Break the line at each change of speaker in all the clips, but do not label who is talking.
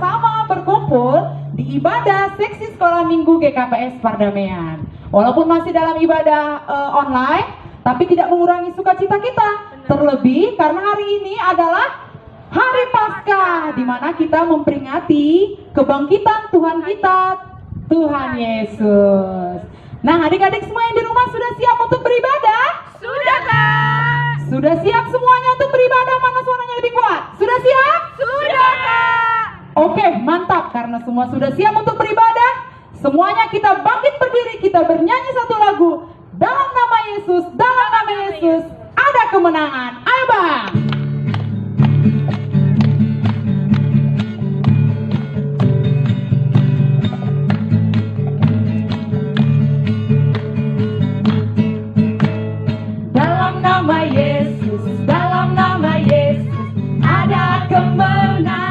sama-sama berkumpul di ibadah seksi sekolah minggu GKPS Pardamaian. Walaupun masih dalam ibadah online, tapi tidak mengurangi sukacita kita. Terlebih karena hari ini adalah Hari Paskah, di mana kita memperingati kebangkitan Tuhan kita, Tuhan Yesus. Nah, adik-adik semua yang di rumah sudah siap untuk beribadah?
Sudah, Kak.
Sudah siap semuanya untuk beribadah? Mana suaranya lebih kuat? Sudah siap?
Sudah, Kak.
Oke, mantap. Karena semua sudah siap untuk beribadah, semuanya kita bangkit berdiri, kita bernyanyi satu lagu. Dalam nama Yesus, dalam nama Yesus, ada kemenangan. Ayo Bang. Dalam nama Yesus, dalam nama Yesus, ada kemenangan.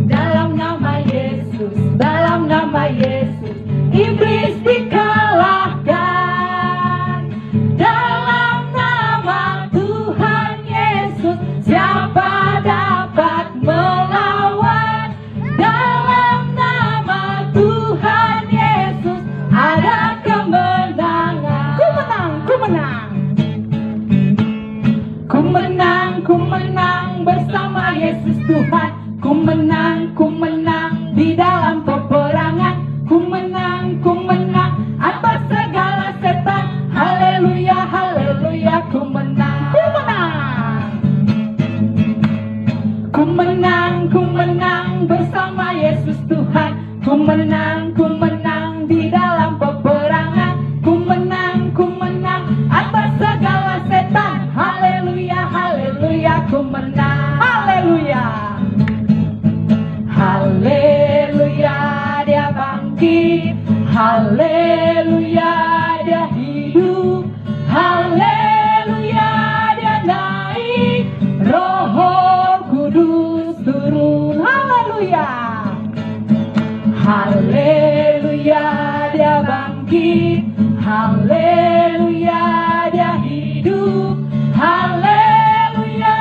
Dalam nama Yesus, dalam nama Yesus, iblis dikalahkan. Dalam nama Tuhan Yesus, siapa dapat melawan? Dalam nama Tuhan Yesus, ada kemenangan. Ku menang, ku menang. Ku menang, ku menang bersama Yesus Tuhan. Ku menang di dalam peperangan. Ku menang atas segala setan. Haleluya, haleluya, ku menang. Ku menang bersama Yesus Tuhan. Ku menang di dalam peperangan. Ku menang atas segala setan. Haleluya, haleluya, ku menang. Haleluya. Haleluya, dia bangkit. Haleluya, dia hidup. Haleluya, dia naik. Roh Kudus turun. Haleluya. Haleluya, dia bangkit. Haleluya, dia hidup. Haleluya,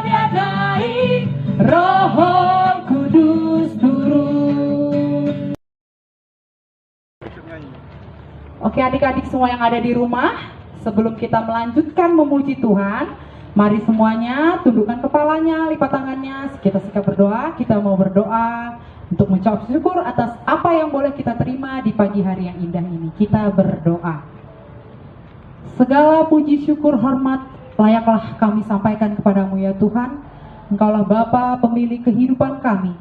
dia naik. Roh Kudus turun. Oke adik-adik semua yang ada di rumah, sebelum kita melanjutkan memuji Tuhan, mari semuanya tundukkan kepalanya, lipat tangannya, kita siap berdoa. Kita mau berdoa untuk mengucap syukur atas apa yang boleh kita terima di pagi hari yang indah ini. Kita berdoa. Segala puji syukur hormat layaklah kami sampaikan kepadamu ya Tuhan. Engkaulah Bapa pemilik kehidupan kami.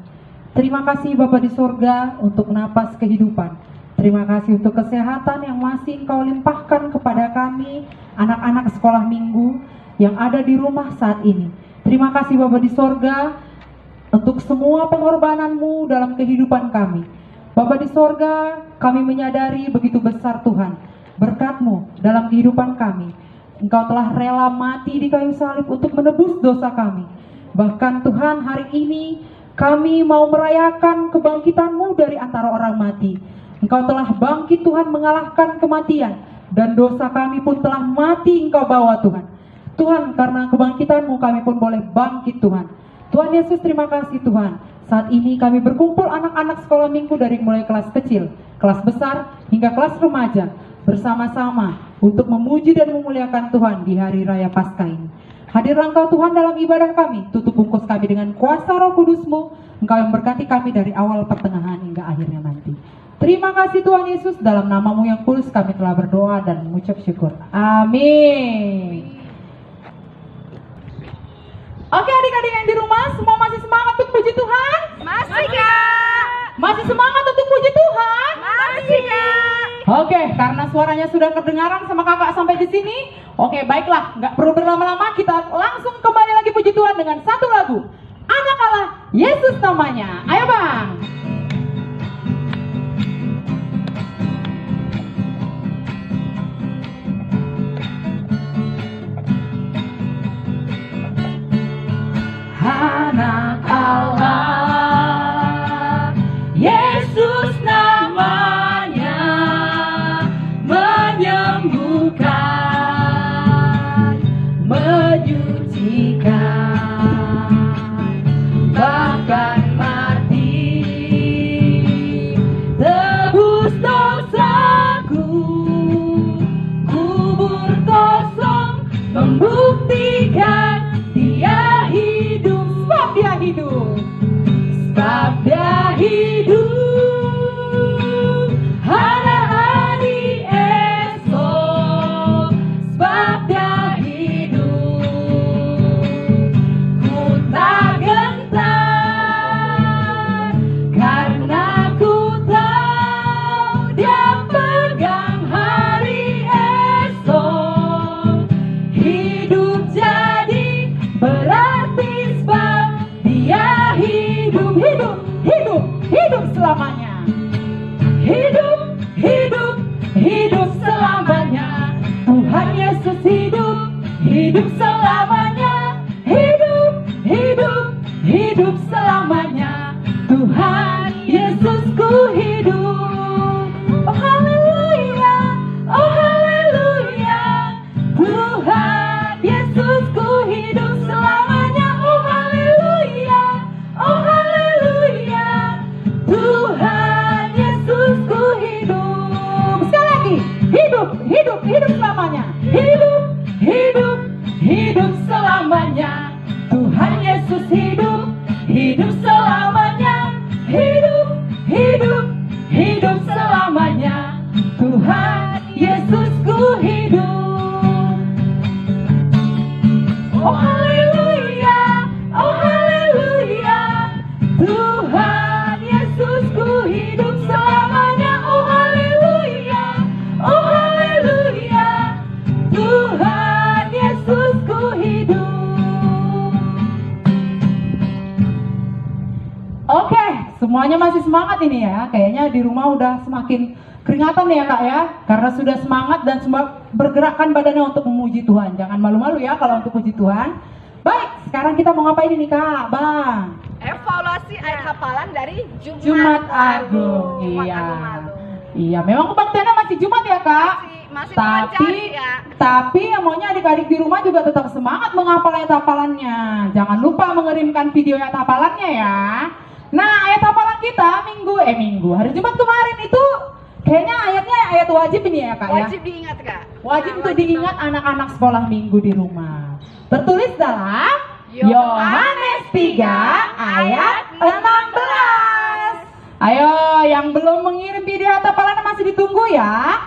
Terima kasih Bapa di sorga untuk napas kehidupan. Terima kasih untuk kesehatan yang masih Engkau limpahkan kepada kami, anak-anak sekolah minggu yang ada di rumah saat ini. Terima kasih Bapa di sorga untuk semua pengorbanan-Mu dalam kehidupan kami. Bapa di sorga, kami menyadari begitu besar Tuhan berkat-Mu dalam kehidupan kami. Engkau telah rela mati di kayu salib untuk menebus dosa kami. Bahkan Tuhan, hari ini kami mau merayakan kebangkitan-Mu dari antara orang mati. Engkau telah bangkit Tuhan, mengalahkan kematian, dan dosa kami pun telah mati Engkau bawa Tuhan. Tuhan, karena kebangkitan-Mu kami pun boleh bangkit Tuhan. Tuhan Yesus, terima kasih Tuhan. Saat ini kami berkumpul anak-anak sekolah minggu dari mulai kelas kecil, kelas besar, hingga kelas remaja, bersama-sama untuk memuji dan memuliakan Tuhan di hari raya Paskah ini. Hadirlah Engkau Tuhan dalam ibadah kami, tutup bungkus kami dengan kuasa Roh Kudus-Mu. Engkau yang berkati kami dari awal pertengahan hingga akhirnya nanti. Terima kasih Tuhan Yesus, dalam nama-Mu yang kudus kami telah berdoa dan mengucap syukur. Amin. Oke adik-adik yang di rumah, semua masih semangat untuk puji Tuhan?
Masih, Kak.
Masih semangat untuk puji Tuhan?
Masih, Kak.
Oke, karena suaranya sudah kedengaran sama kakak sampai di sini. Oke, baiklah, nggak perlu berlama-lama, kita langsung kembali lagi puji Tuhan dengan satu lagu. Anak Allah, Yesus namanya. Ayo Bang. Anak Allah, Yesus namanya, menyembuhkan, menyucikan, bahkan hidup hari-hari esok, sebab dia hidup. Ku tak gentar karena ku tahu dia pegang hari esok. Hidup jadi berarti sebab dia hidup, hidup, hidup, hidup selamanya. Hidup, hidup, hidup selamanya. Tuhan Yesus hidup, hidup selamanya. Hidup, hidup, hidup selamanya. Tuhan Yesusku hidup. Oh haleluya, oh haleluya. Tuhan Yesusku hidup selamanya. Oh haleluya, oh haleluya. Tuhan Yesusku hidup. Sekali lagi, hidup, hidup, hidup selamanya. Hidup, hidup, hidup selamanya. Tuhan Yesus hidup, hidup selamanya. Hidup, hidup, hidup selamanya. Tuhan Yesusku hidup. Oh haleluya, oh haleluya. Tuhan Yesusku hidup selamanya. Oh haleluya, oh haleluya. Tuhan Yesusku hidup. Oke, semuanya masih semangat ini ya. Kayaknya di rumah udah semakin keringatan ya Kak ya. Karena sudah semangat dan bergerakkan badannya untuk memuji Tuhan. Jangan malu-malu ya kalau untuk puji Tuhan. Baik, sekarang kita mau ngapain ini Kak? Bang.
Evaluasi ayat hafalan dari
Jumat Agung.
Jumat
Iya.
Agung lalu.
Iya, memang kebaktiannya masih Jumat ya Kak.
Masih
Tapi
mencari, ya.
tapi yang maunya adik-adik di rumah juga tetap semangat menghafal ayat hafalannya. Jangan lupa mengirimkan video ayat hafalannya ya. Nah, ayat hafalan kita minggu hari Jumat kemarin itu kayaknya ayatnya ayat wajib ini ya Kak ya.
Wajib diingat Kak.
Wajib
Nah,
untuk diingat anak-anak sekolah minggu di rumah. Tertulis dalam Yohanes 3 ayat 16. Ayo, yang belum mengirim video ayat hafalan masih ditunggu ya.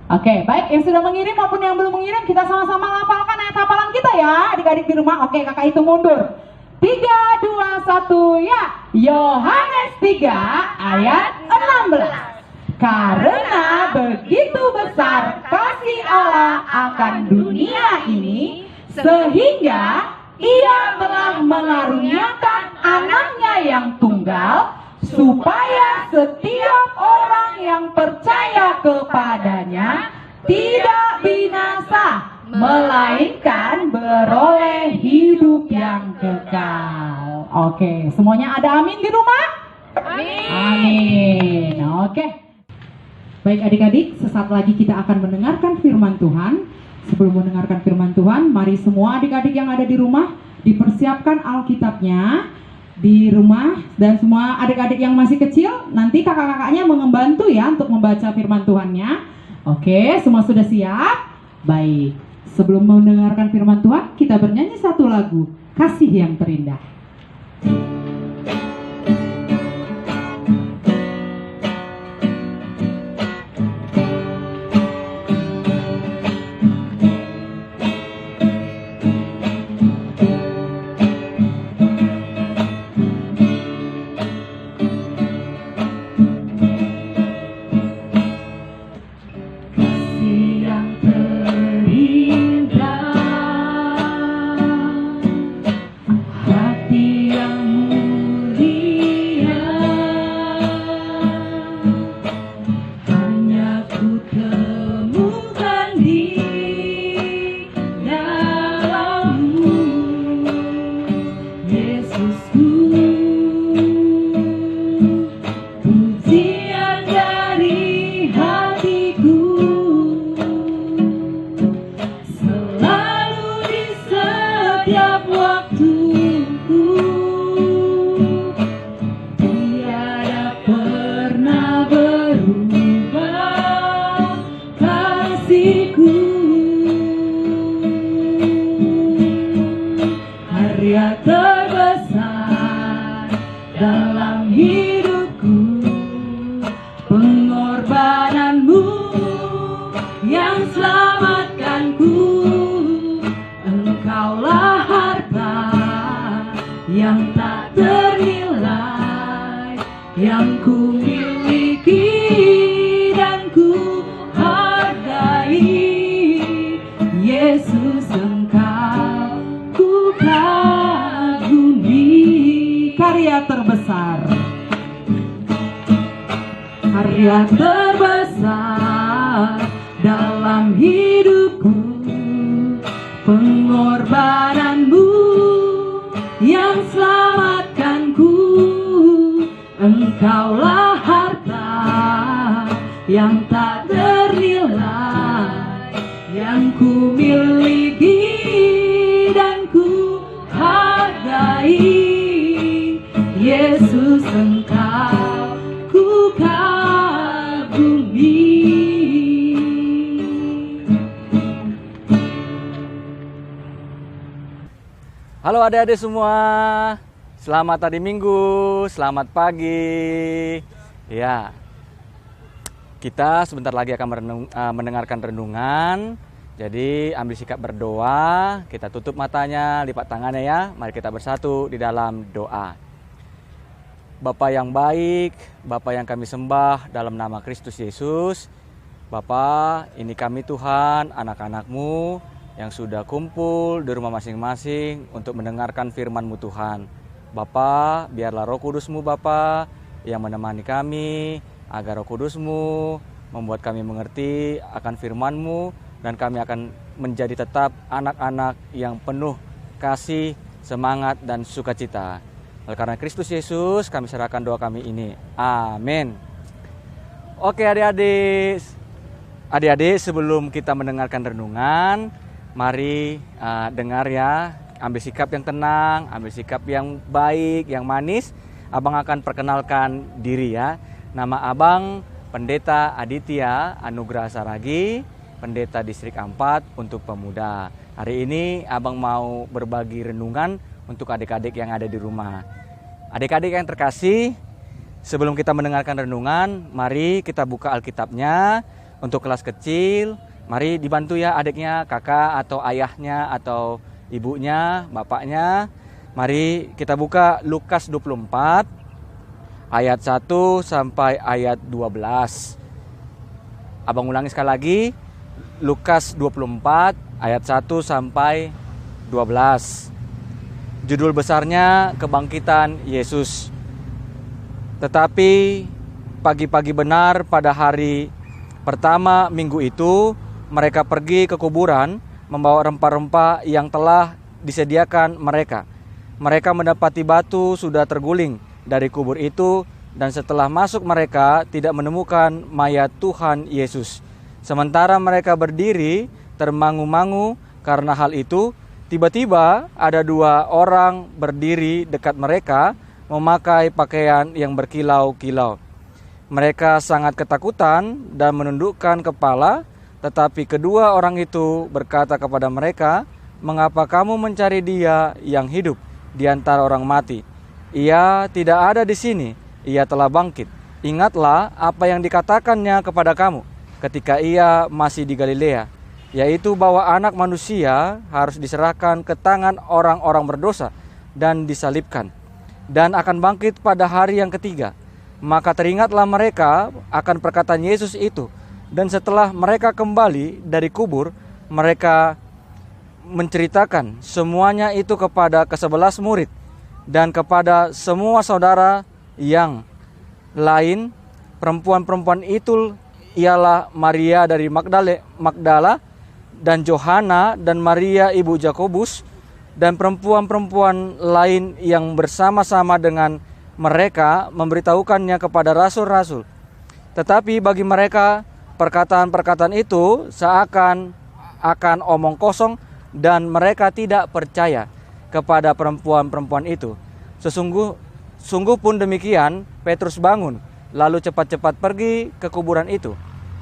Oke, baik, yang sudah mengirim maupun yang belum mengirim, kita sama-sama hafalkan ayat hafalan kita ya, adik-adik di rumah. Oke, kakak hitung mundur. 3, 2, 1, ya. Yohanes 3 ayat 16. Karena begitu besar kasih Allah akan dunia ini, sehingga Ia telah mengaruniakan anaknya yang tunggal, supaya setiap orang yang percaya kepadanya tidak binasa, melainkan beroleh hidup yang kekal. Oke, semuanya ada amin di rumah?
Amin.
Amin. Oke. Baik adik-adik, sesaat lagi kita akan mendengarkan firman Tuhan. Sebelum mendengarkan firman Tuhan, mari semua adik-adik yang ada di rumah dipersiapkan Alkitabnya di rumah, dan semua adik-adik yang masih kecil nanti kakak-kakaknya membantu ya untuk membaca firman Tuhannya. Oke, semua sudah siap? Baik, sebelum mendengarkan firman Tuhan, kita bernyanyi satu lagu, Kasih yang Terindah. Karya terbesar dalam hidupku yang ku miliki dan ku hargai. Yesus, Engkau ku kagumi. Karya terbesar, karya terbesar dalam hidupku, pengorbananmu yang selamatkanku. Engkaulah harta yang tak ternilai, yang ku miliki dan ku hargai. Yesus, Engkau ku kagumi.
Halo adik-adik semua, selamat hari Minggu, selamat pagi. Ya, kita sebentar lagi akan mendengarkan renungan. Jadi ambil sikap berdoa, kita tutup matanya, lipat tangannya ya. Mari kita bersatu di dalam doa. Bapa yang baik, Bapa yang kami sembah dalam nama Kristus Yesus. Bapa, ini kami Tuhan, anak-anak-Mu yang sudah kumpul di rumah masing-masing untuk mendengarkan firman-Mu Tuhan. Bapa, biarlah Roh Kudus-Mu Bapa yang menemani kami, agar Roh Kudus-Mu membuat kami mengerti akan firman-Mu, dan kami akan menjadi tetap anak-anak yang penuh kasih, semangat, dan sukacita. Oleh karena Kristus Yesus, kami serahkan doa kami ini. Amin. Oke adik-adik, sebelum kita mendengarkan renungan, mari dengar ya, ambil sikap yang tenang, ambil sikap yang baik, yang manis. Abang akan perkenalkan diri ya. Nama abang Pendeta Aditya Anugrah Saragi, Pendeta Distrik 4 untuk Pemuda. Hari ini abang mau berbagi renungan untuk adik-adik yang ada di rumah. Adik-adik yang terkasih, sebelum kita mendengarkan renungan, mari kita buka Alkitabnya. Untuk kelas kecil, mari dibantu ya adiknya, kakak atau ayahnya atau ibunya, bapaknya. Mari kita buka Lukas 24 ayat 1 sampai ayat 12. Abang ulangi sekali lagi, Lukas 24 ayat 1 sampai 12. Judul besarnya Kebangkitan Yesus. Tetapi pagi-pagi benar pada hari pertama minggu itu, mereka pergi ke kuburan membawa rempah-rempah yang telah disediakan mereka. Mereka mendapati batu sudah terguling dari kubur itu, dan setelah masuk mereka tidak menemukan mayat Tuhan Yesus. Sementara mereka berdiri termangu-mangu karena hal itu, tiba-tiba ada dua orang berdiri dekat mereka memakai pakaian yang berkilau-kilau. Mereka sangat ketakutan dan menundukkan kepala, tetapi kedua orang itu berkata kepada mereka, "Mengapa kamu mencari Dia yang hidup di antara orang mati? Ia tidak ada di sini, Ia telah bangkit. Ingatlah apa yang dikatakannya kepada kamu ketika Ia masih di Galilea, yaitu bahwa anak manusia harus diserahkan ke tangan orang-orang berdosa dan disalibkan, dan akan bangkit pada hari yang ketiga." Maka teringatlah mereka akan perkataan Yesus itu, dan setelah mereka kembali dari kubur, mereka menceritakan semuanya itu kepada ke-11 murid dan kepada semua saudara yang lain. Perempuan-perempuan itu ialah Maria dari Magdala dan Johana dan Maria ibu Yakobus, dan perempuan-perempuan lain yang bersama-sama dengan mereka memberitahukannya kepada rasul-rasul. Tetapi bagi mereka perkataan-perkataan itu seakan akan omong kosong, dan mereka tidak percaya kepada perempuan-perempuan itu. Sungguh pun demikian, Petrus bangun lalu cepat-cepat pergi ke kuburan itu.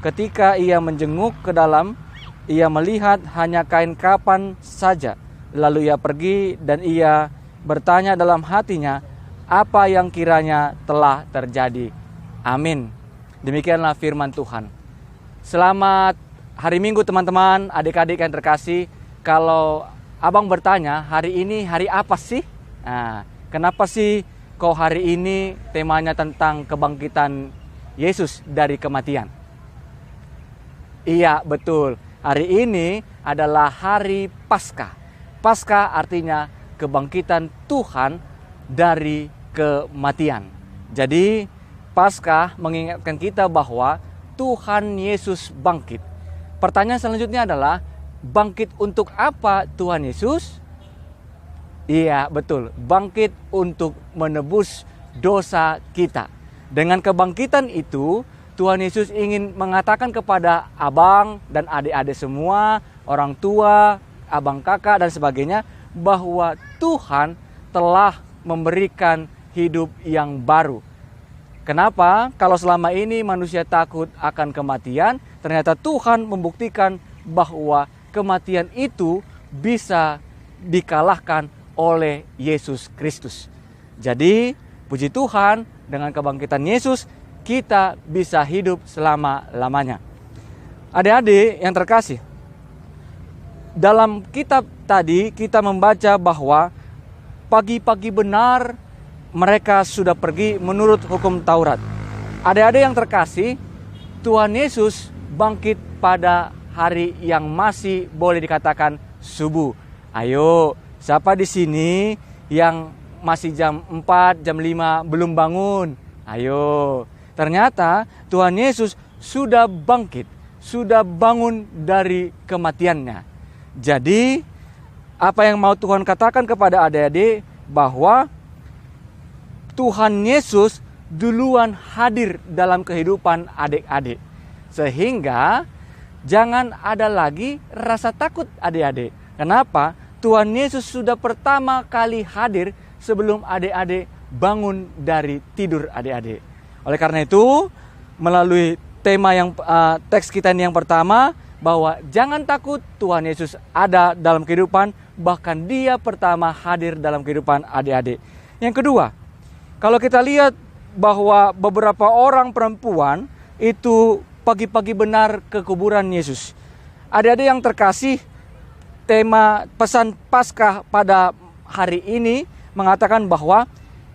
Ketika ia menjenguk ke dalam, ia melihat hanya kain kapan saja. Lalu ia pergi dan ia bertanya dalam hatinya apa yang kiranya telah terjadi. Amin. Demikianlah firman Tuhan. Selamat hari Minggu teman-teman, adik-adik yang terkasih. Kalau abang bertanya, hari ini hari apa sih? Nah, kenapa sih kok hari ini temanya tentang kebangkitan Yesus dari kematian? Iya, betul. Hari ini adalah hari Paskah. Paskah artinya kebangkitan Tuhan dari kematian. Jadi, Paskah mengingatkan kita bahwa Tuhan Yesus bangkit. Pertanyaan selanjutnya adalah, bangkit untuk apa Tuhan Yesus? Iya, betul. Bangkit untuk menebus dosa kita. Dengan kebangkitan itu, Tuhan Yesus ingin mengatakan kepada abang dan adik-adik semua, orang tua, abang kakak dan sebagainya, bahwa Tuhan telah memberikan hidup yang baru. Kenapa? Kalau selama ini manusia takut akan kematian, ternyata Tuhan membuktikan bahwa kematian itu bisa dikalahkan oleh Yesus Kristus. Jadi, puji Tuhan, dengan kebangkitan Yesus, kita bisa hidup selama-lamanya. Adik-adik yang terkasih, dalam kitab tadi kita membaca bahwa pagi-pagi benar mereka sudah pergi menurut hukum Taurat. Adik-adik yang terkasih, Tuhan Yesus bangkit pada hari yang masih boleh dikatakan subuh. Ayo, siapa di sini yang masih jam 4, jam 5 belum bangun? Ayo. Ternyata Tuhan Yesus sudah bangkit, sudah bangun dari kematiannya. Jadi, apa yang mau Tuhan katakan kepada adik-adik bahwa Tuhan Yesus duluan hadir dalam kehidupan adik-adik. Sehingga jangan ada lagi rasa takut adik-adik. Kenapa? Tuhan Yesus sudah pertama kali hadir sebelum adik-adik bangun dari tidur adik-adik. Oleh karena itu, melalui tema yang teks kita ini yang pertama, bahwa jangan takut, Tuhan Yesus ada dalam kehidupan, bahkan Dia pertama hadir dalam kehidupan adik-adik. Yang kedua, kalau kita lihat bahwa beberapa orang perempuan itu pagi-pagi benar ke kuburan Yesus. Adik-adik yang terkasih, tema pesan Paskah pada hari ini mengatakan bahwa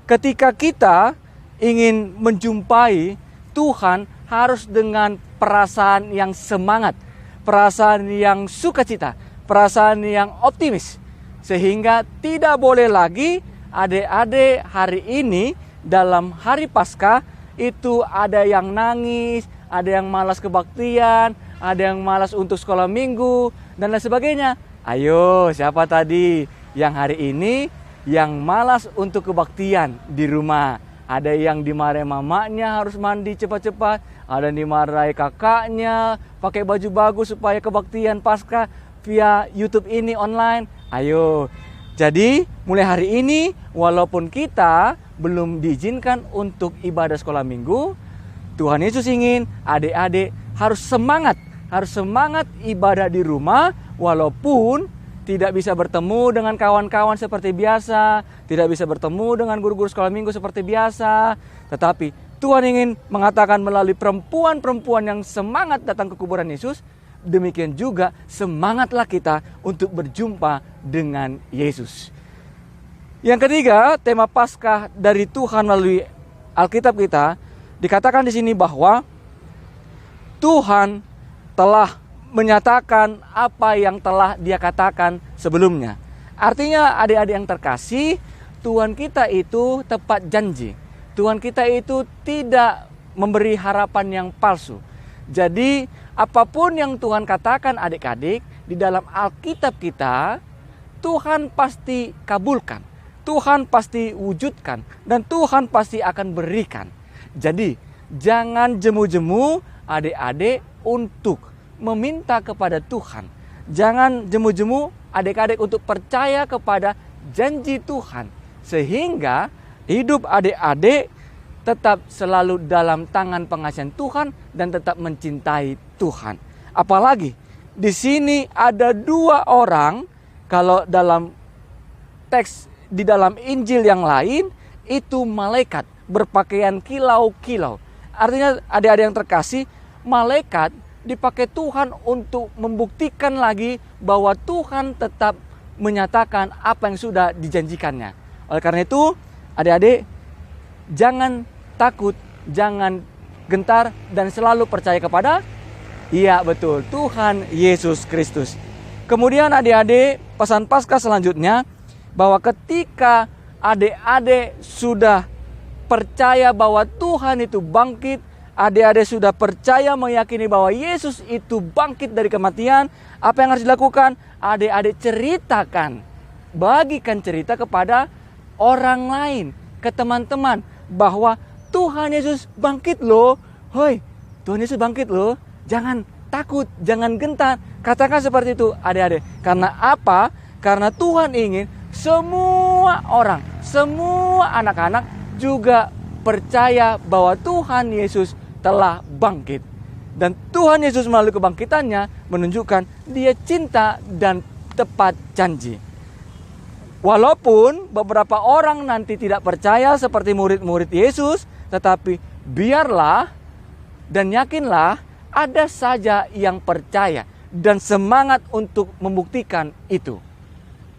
ketika kita ingin menjumpai Tuhan harus dengan perasaan yang semangat, perasaan yang sukacita, perasaan yang optimis. Sehingga tidak boleh lagi adik-adik hari ini dalam hari Paskah itu ada yang nangis, ada yang malas kebaktian, ada yang malas untuk sekolah minggu dan lain sebagainya. Ayo, siapa tadi yang hari ini yang malas untuk kebaktian di rumah? Ada yang dimarahi mamanya harus mandi cepat-cepat, ada yang dimarahi kakaknya pakai baju bagus supaya kebaktian Paskah via YouTube ini online. Ayo. Jadi, mulai hari ini walaupun kita belum diizinkan untuk ibadah sekolah minggu, Tuhan Yesus ingin adik-adik harus semangat ibadah di rumah, walaupun tidak bisa bertemu dengan kawan-kawan seperti biasa, tidak bisa bertemu dengan guru-guru sekolah minggu seperti biasa. Tetapi Tuhan ingin mengatakan melalui perempuan-perempuan yang semangat datang ke kuburan Yesus, demikian juga semangatlah kita untuk berjumpa dengan Yesus. Yang ketiga, tema Paskah dari Tuhan melalui Alkitab kita, dikatakan di sini bahwa Tuhan telah menyatakan apa yang telah Dia katakan sebelumnya. Artinya adik-adik yang terkasih, Tuhan kita itu tepat janji. Tuhan kita itu tidak memberi harapan yang palsu. Jadi apapun yang Tuhan katakan adik-adik di dalam Alkitab kita, Tuhan pasti kabulkan, Tuhan pasti wujudkan, dan Tuhan pasti akan berikan. Jadi jangan jemu-jemu adik-adik untuk meminta kepada Tuhan. Jangan jemu-jemu adik-adik untuk percaya kepada janji Tuhan. Sehingga hidup adik-adik tetap selalu dalam tangan pengasihan Tuhan dan tetap mencintai Tuhan. Apalagi di sini ada dua orang, kalau dalam teks di dalam Injil yang lain itu malaikat berpakaian kilau-kilau. Artinya adik-adik yang terkasih, malaikat dipakai Tuhan untuk membuktikan lagi bahwa Tuhan tetap menyatakan apa yang sudah dijanjikannya. Oleh karena itu, adik-adik, jangan takut, jangan gentar, dan selalu percaya kepada, iya betul, Tuhan Yesus Kristus. Kemudian adik-adik, pesan Paskah selanjutnya, bahwa ketika adik-adik sudah percaya bahwa Tuhan itu bangkit, adik-adik sudah percaya meyakini bahwa Yesus itu bangkit dari kematian, apa yang harus dilakukan? Adik-adik ceritakan, bagikan cerita kepada orang lain, ke teman-teman, bahwa Tuhan Yesus bangkit loh. Hoi, Tuhan Yesus bangkit loh. Jangan takut, jangan gentar. Katakan seperti itu adik-adik. Karena apa? Karena Tuhan ingin semua orang, semua anak-anak juga percaya bahwa Tuhan Yesus telah bangkit. Dan Tuhan Yesus melalui kebangkitannya menunjukkan Dia cinta dan tepat janji. Walaupun beberapa orang nanti tidak percaya seperti murid-murid Yesus, tetapi biarlah dan yakinlah ada saja yang percaya dan semangat untuk membuktikan itu.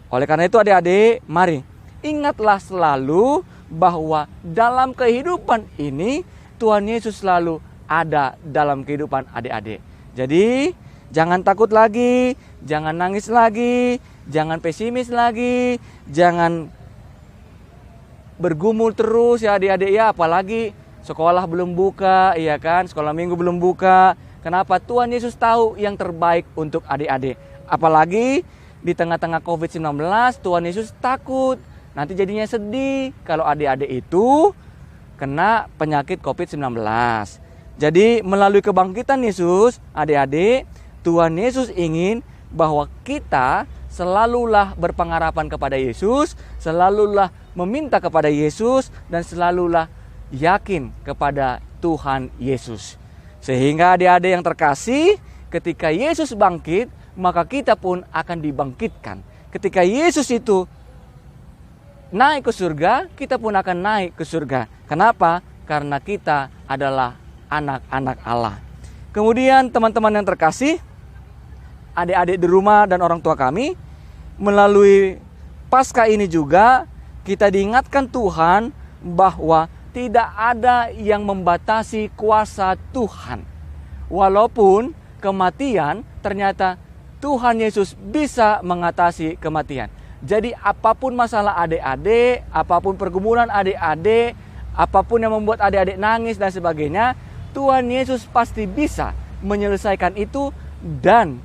Oleh karena itu adik-adik, mari ingatlah selalu bahwa dalam kehidupan ini Tuhan Yesus selalu ada dalam kehidupan adik-adik. Jadi jangan takut lagi, jangan nangis lagi, jangan pesimis lagi, jangan bergumul terus ya adik-adik ya, apalagi sekolah belum buka, iya kan, sekolah minggu belum buka. Kenapa? Tuhan Yesus tahu yang terbaik untuk adik-adik. Apalagi di tengah-tengah COVID-19, Tuhan Yesus takut nanti jadinya sedih kalau adik-adik itu kena penyakit COVID-19. Jadi melalui kebangkitan Yesus, adik-adik, Tuhan Yesus ingin bahwa kita selalulah berpengharapan kepada Yesus, selalulah meminta kepada Yesus, dan selalulah yakin kepada Tuhan Yesus. Sehingga adik-adik yang terkasih, ketika Yesus bangkit, maka kita pun akan dibangkitkan. Ketika Yesus itu naik ke surga, kita pun akan naik ke surga. Kenapa? Karena kita adalah anak-anak Allah. Kemudian teman-teman yang terkasih, adik-adik di rumah dan orang tua kami, melalui Paskah ini juga kita diingatkan Tuhan bahwa tidak ada yang membatasi kuasa Tuhan. Walaupun kematian, ternyata Tuhan Yesus bisa mengatasi kematian. Jadi apapun masalah adik-adik, apapun pergumulan adik-adik, apapun yang membuat adik-adik nangis dan sebagainya, Tuhan Yesus pasti bisa menyelesaikan itu dan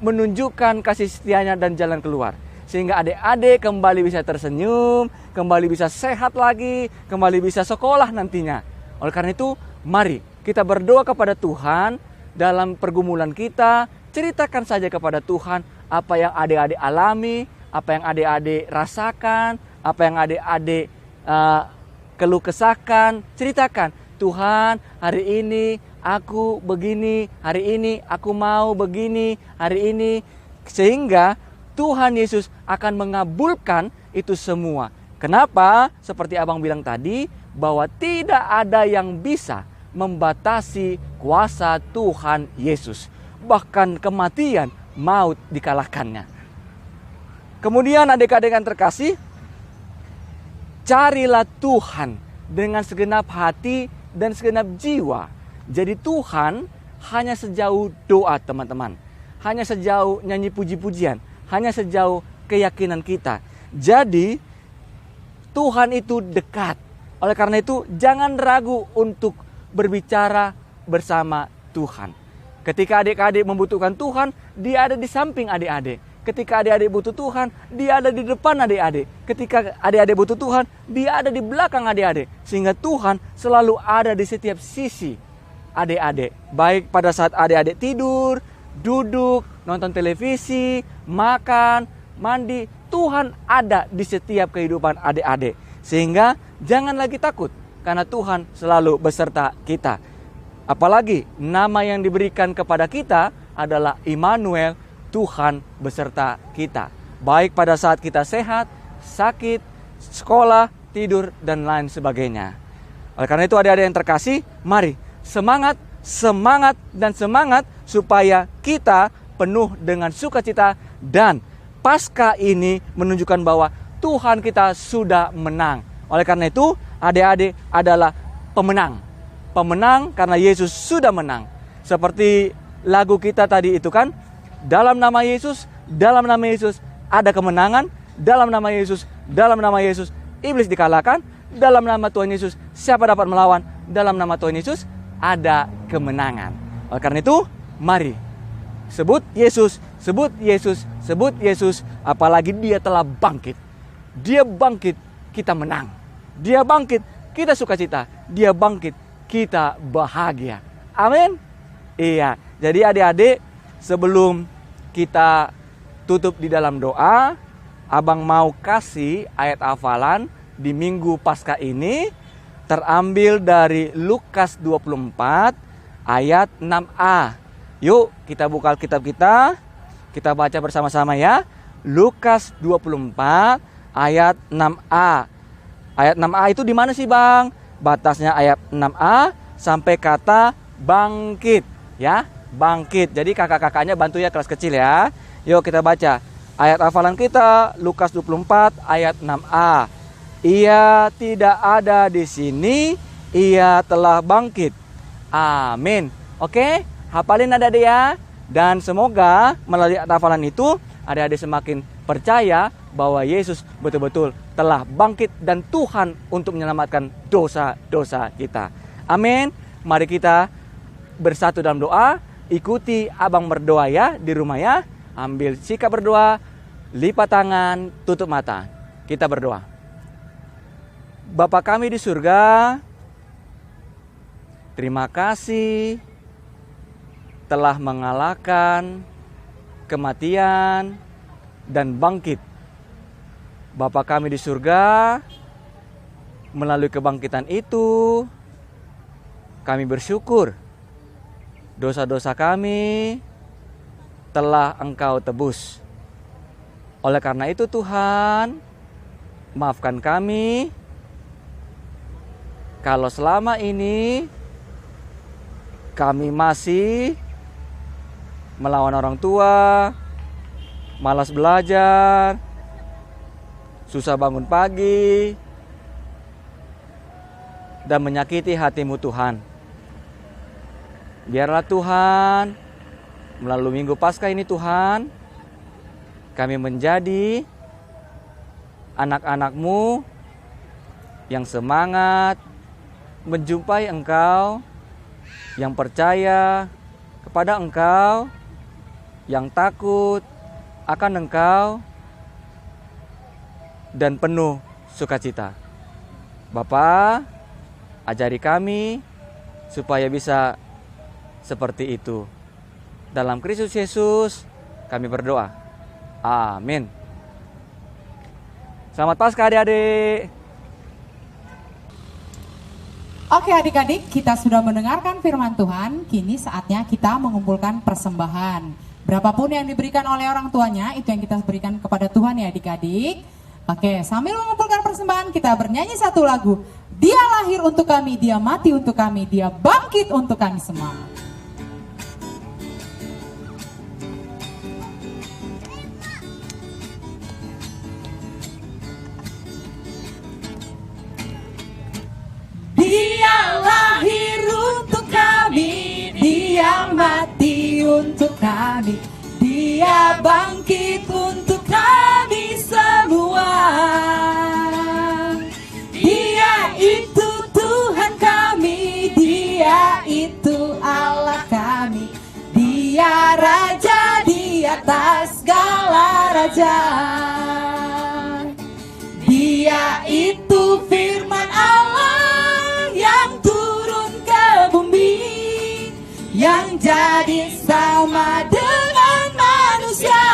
menunjukkan kasih setianya dan jalan keluar. Sehingga adik-adik kembali bisa tersenyum, kembali bisa sehat lagi, kembali bisa sekolah nantinya. Oleh karena itu, mari kita berdoa kepada Tuhan dalam pergumulan kita. Ceritakan saja kepada Tuhan apa yang adik-adik alami, apa yang adik-adik rasakan, apa yang adik-adik keluh kesahkan. Ceritakan, Tuhan, hari ini aku begini, hari ini aku mau begini, hari ini. Sehingga Tuhan Yesus akan mengabulkan itu semua. Kenapa? Seperti abang bilang tadi, bahwa tidak ada yang bisa membatasi kuasa Tuhan Yesus. Bahkan kematian, maut dikalahkannya. Kemudian adik-adik yang terkasih, carilah Tuhan dengan segenap hati dan segenap jiwa. Jadi Tuhan hanya sejauh doa teman-teman. Hanya sejauh nyanyi puji-pujian. Hanya sejauh keyakinan kita. Jadi Tuhan itu dekat. Oleh karena itu jangan ragu untuk berbicara bersama Tuhan. Ketika adik-adik membutuhkan Tuhan, Dia ada di samping adik-adik. Ketika adik-adik butuh Tuhan, Dia ada di depan adik-adik. Ketika adik-adik butuh Tuhan, Dia ada di belakang adik-adik. Sehingga Tuhan selalu ada di setiap sisi adik-adik. Baik pada saat adik-adik tidur, duduk, nonton televisi, makan, mandi. Tuhan ada di setiap kehidupan adik-adik. Sehingga jangan lagi takut, karena Tuhan selalu beserta kita. Apalagi nama yang diberikan kepada kita adalah Immanuel, Tuhan beserta kita. Baik pada saat kita sehat, sakit, sekolah, tidur, dan lain sebagainya. Oleh karena itu adik-adik yang terkasih, mari semangat, semangat, dan semangat supaya kita penuh dengan sukacita. Dan Paskah ini menunjukkan bahwa Tuhan kita sudah menang. Oleh karena itu, adik-adik adalah pemenang. Pemenang karena Yesus sudah menang. Seperti lagu kita tadi itu kan, dalam nama Yesus ada kemenangan, dalam nama Yesus iblis dikalahkan, dalam nama Tuhan Yesus siapa dapat melawan, dalam nama Tuhan Yesus ada kemenangan. Oleh karena itu, mari sebut Yesus, apalagi dia telah bangkit. Dia bangkit, kita menang. Dia bangkit, kita sukacita. Dia bangkit, kita bahagia. Amin. Iya, jadi adik-adik, sebelum kita tutup di dalam doa, Abang mau kasih ayat hafalan di Minggu Paskah ini terambil dari Lukas 24 ayat 6a. Yuk kita buka Alkitab kita baca bersama-sama ya. Lukas 24 ayat 6a. Ayat 6a itu di mana sih Bang? Batasnya ayat 6a sampai kata bangkit ya. Bangkit. Jadi kakak-kakaknya bantu ya kelas kecil ya. Yuk kita baca. Ayat hafalan kita Lukas 24 ayat 6a. Ia tidak ada di sini, ia telah bangkit. Amin. Oke, hafalin adik-adik ya. Dan semoga melalui hafalan itu adik-adik semakin percaya bahwa Yesus betul-betul telah bangkit dan Tuhan untuk menyelamatkan dosa-dosa kita. Amin. Mari kita bersatu dalam doa. Ikuti Abang berdoa ya di rumah ya. Ambil sikap berdoa, lipat tangan, tutup mata. Kita berdoa. Bapa kami di surga, terima kasih telah mengalahkan kematian dan bangkit. Bapa kami di surga, melalui kebangkitan itu, kami bersyukur dosa-dosa kami telah Engkau tebus. Oleh karena itu Tuhan, maafkan kami kalau selama ini kami masih melawan orang tua, malas belajar, susah bangun pagi, dan menyakiti hati-Mu Tuhan. Biarlah Tuhan, melalui Minggu Paskah ini Tuhan, kami menjadi anak-anak-Mu yang semangat menjumpai Engkau, yang percaya kepada Engkau, yang takut akan Engkau, dan penuh sukacita. Bapa, ajari kami supaya bisa seperti itu. Dalam Kristus Yesus kami berdoa. Amin. Selamat Paskah adik-adik.
Oke adik-adik, kita sudah mendengarkan firman Tuhan. Kini saatnya kita mengumpulkan persembahan. Berapapun yang diberikan oleh orang tuanya, itu yang kita berikan kepada Tuhan ya adik-adik. Oke, sambil mengumpulkan persembahan, kita bernyanyi satu lagu. Dia lahir untuk kami, dia mati untuk kami, dia bangkit untuk kami semua. Dia lahir untuk kami, dia mati untuk kami, dia bangkit untuk kami semua. Dia itu Tuhan kami, dia itu Allah kami, dia Raja di atas segala raja. Dia itu firman Allah yang turun ke bumi, yang jadi sama dengan manusia.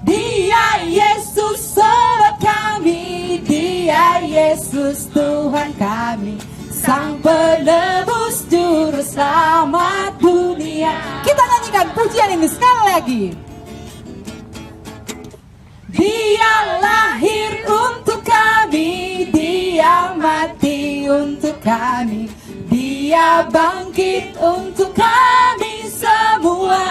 Dia Yesus sobat kami, dia Yesus Tuhan kami, Sang penebus juru selamat dunia. Kita nyanyikan pujian ini sekali lagi. Dia lahir untuk kami, dia mati untuk kami, dia bangkit untuk kami semua.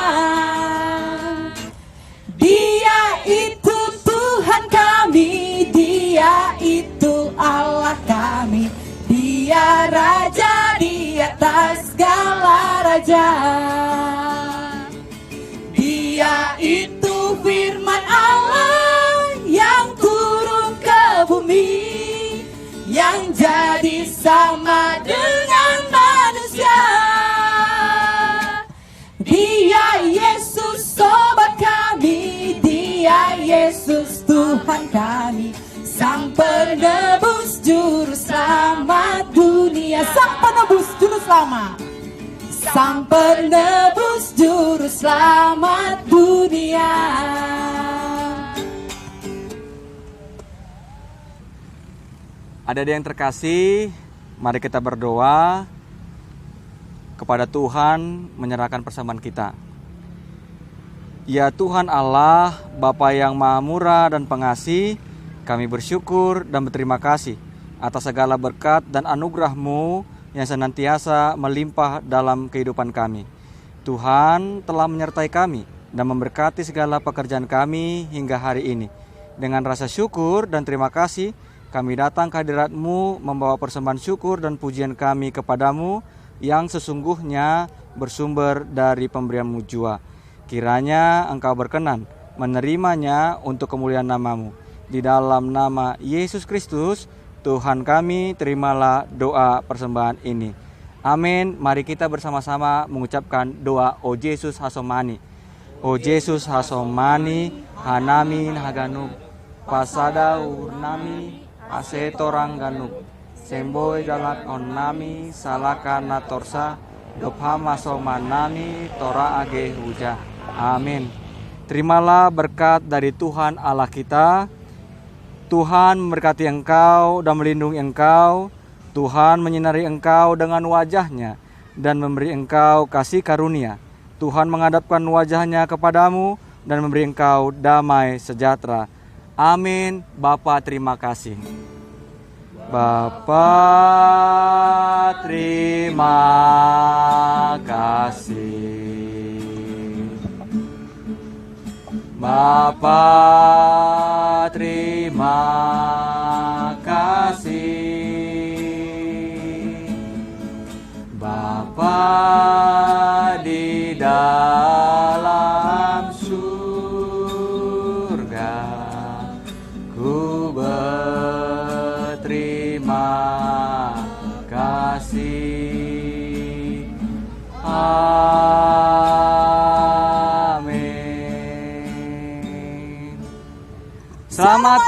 Dia itu Tuhan kami, dia itu Allah kami. Dia Raja di atas segala raja. Dia itu firman Allah yang turun ke bumi, yang jadi sama dengan manusia. Dia Yesus sobat kami, Dia Yesus Tuhan kami, Sang penebus juru selamat dunia. Sang penebus juru selamat, Sang penebus juru selamat dunia.
Adik-adik yang terkasih, mari kita berdoa kepada Tuhan menyerahkan persembahan kita. Ya Tuhan Allah, Bapa yang Maha Murah dan Pengasih, kami bersyukur dan berterima kasih atas segala berkat dan anugerah-Mu yang senantiasa melimpah dalam kehidupan kami. Tuhan telah menyertai kami dan memberkati segala pekerjaan kami hingga hari ini. Dengan rasa syukur dan terima kasih, kami datang ke hadirat-Mu membawa persembahan syukur dan pujian kami kepadamu yang sesungguhnya bersumber dari pemberian-Mu jua. Kiranya Engkau berkenan menerimanya untuk kemuliaan nama-Mu. Di dalam nama Yesus Kristus, Tuhan kami, terimalah doa persembahan ini. Amin. Mari kita bersama-sama mengucapkan doa O Yesus Hasomani. O Yesus Hasomani, Hanamin Haganuk, Pasada Urnami, Asetorang Ganuk, Semboy Dalak Onami, Salakana Torsa, Dophama Somanami, Tora Age Huja. Amin. Terimalah berkat dari Tuhan Allah kita. Tuhan memberkati engkau dan melindungi engkau. Tuhan menyinari engkau dengan wajah-Nya dan memberi engkau kasih karunia. Tuhan menghadapkan wajah-Nya kepadamu dan memberi engkau damai sejahtera. Amin. Bapa terima kasih. Bapa terima kasih. Bapa terima kasih. Bapa di dalam surga, ku berterima kasih. Amin. Selamat